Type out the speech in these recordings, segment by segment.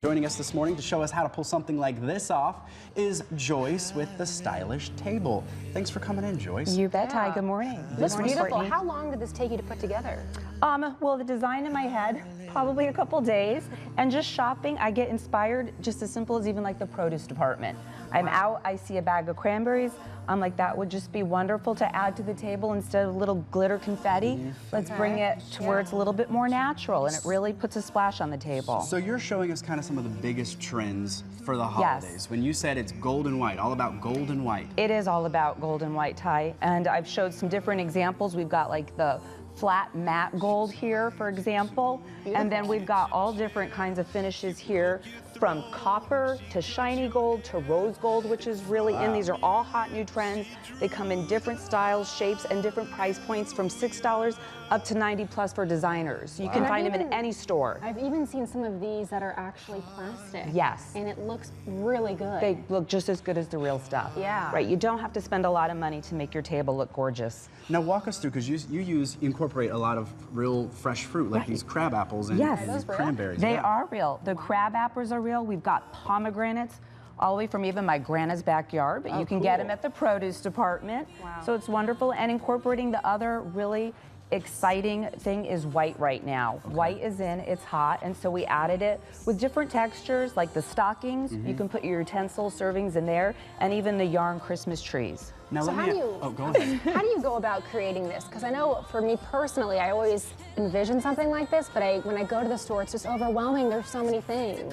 Joining us this morning to show us how to pull something like this off is Joyce with the Stylish Table. Thanks for coming in, Joyce. You bet, Ty. Good morning. Looks beautiful. Courtney. How long did this take you to put together? Well, the design in my head, probably a couple days. And just shopping, I get inspired just as simple as even like the produce department. I'm out, I see a bag of cranberries. I'm like, that would just be wonderful to add to the table instead of little glitter confetti. Let's bring it to where it's a little bit more natural and it really puts a splash on the table. So you're showing us kind of some of the biggest trends for the holidays. When you said it's gold and white, all about gold and white. It is all about gold and white, Ty. And I've showed some different examples. We've got like the flat matte gold here, for example. And then we've got all different kinds of finishes here, from copper to shiny gold to rose gold, which is really in. These are all hot new trends. They come in different styles, shapes, and different price points, from $6 up to $90+ for designers. You can find them in any store. I've even seen some of these that are actually plastic. Yes. And it looks really good. They look just as good as the real stuff. Yeah. Right, you don't have to spend a lot of money to make your table look gorgeous. Now walk us through, because you incorporate a lot of real fresh fruit, like these crab apples and, and cranberries. They are real. The crab apples are real. We've got pomegranates all the way from even my grandma's backyard, but you can get them at the produce department. Wow. So it's wonderful. And incorporating the other really exciting thing is white right now. White is in, it's hot, and so we added it with different textures, like the stockings. You can put your utensil servings in there, and even the yarn Christmas trees. Now So let how me, do you, oh, go ahead. how do you go about creating this? Because I know for me personally, I always envision something like this, but when I go to the store, it's just overwhelming. There's so many things.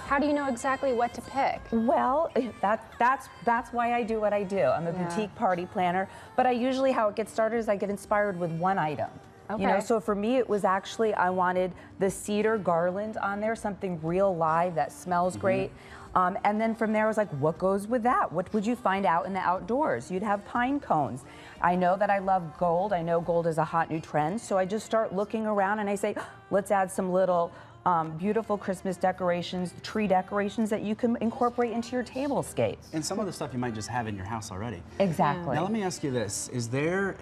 How do you know exactly what to pick? Well, that's why I do what I do. I'm a boutique party planner, but I usually, how it gets started is I get inspired with one item. Okay. You know, so for me, it was actually, I wanted the cedar garland on there, something real live that smells great. And then from there, I was like, what goes with that? What would you find out in the outdoors? You'd have pine cones. I know that I love gold. I know gold is a hot new trend. So I just start looking around and I say, let's add some little beautiful Christmas decorations, tree decorations that you can incorporate into your tablescape. And some of the stuff you might just have in your house already. Exactly. Now let me ask you this, is there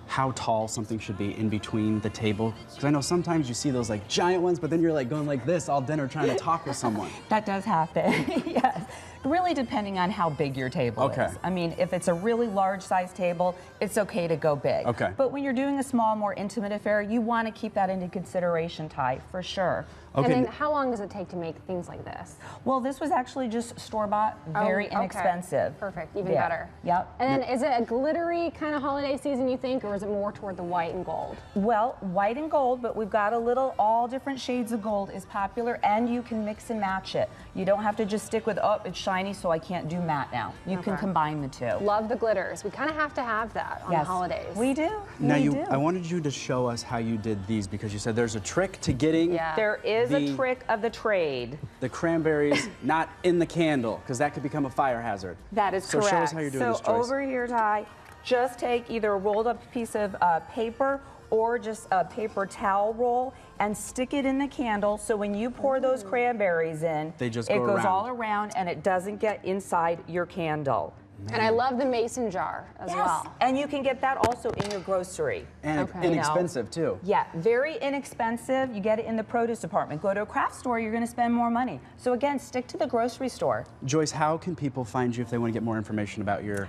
how tall something should be in between the table? Because I know sometimes you see those like giant ones, but then you're like going like this all dinner trying to talk with someone. That does happen, yes. Really depending on how big your table is. I mean, if it's a really large size table, it's okay to go big. Okay. But when you're doing a small, more intimate affair, you want to keep that into consideration, Ty, for sure. Okay. And then how long does it take to make things like this? Well, this was actually just store-bought, very inexpensive. Perfect, even better. Yep. And then is it a glittery kind of holiday season, you think, or is it more toward the white and gold? Well, white and gold, but we've got a little, all different shades of gold is popular, and you can mix and match it. You don't have to just stick with, oh, it's shiny, so I can't do matte now. You can combine the two. Love the glitters. We kind of have to have that on the holidays. We do. Now we do. I wanted you to show us how you did these, because you said there's a trick to getting There is a trick of the trade. the cranberries not in the candle, because that could become a fire hazard. That is correct. So show us how you're doing this, Joyce. So over here, Ty, just take either a rolled up piece of paper or just a paper towel roll and stick it in the candle, so when you pour those cranberries in, They just it go goes around. all around and it doesn't get inside your candle. And I love the mason jar as well. And you can get that also in your grocery. And inexpensive too. Yeah, very inexpensive. You get it in the produce department. Go to a craft store, you're going to spend more money. So again, stick to the grocery store. Joyce, how can people find you if they want to get more information about your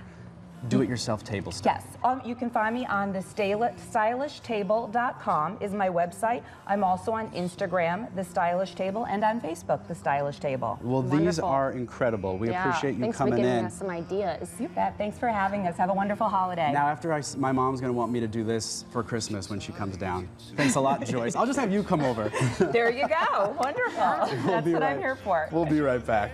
do-it-yourself table stuff? Yes, you can find me on the stylishtable.com is my website. I'm also on Instagram, The Stylish Table, and on Facebook, The Stylish Table. Well, these are incredible. We appreciate you Thanks coming for giving in. us some ideas. You bet. Thanks for having us. Have a wonderful holiday. Now, after my mom's going to want me to do this for Christmas when she comes down. Thanks a lot, Joyce. I'll just have you come over. There you go. Wonderful. That's what I'm here for. We'll be right back.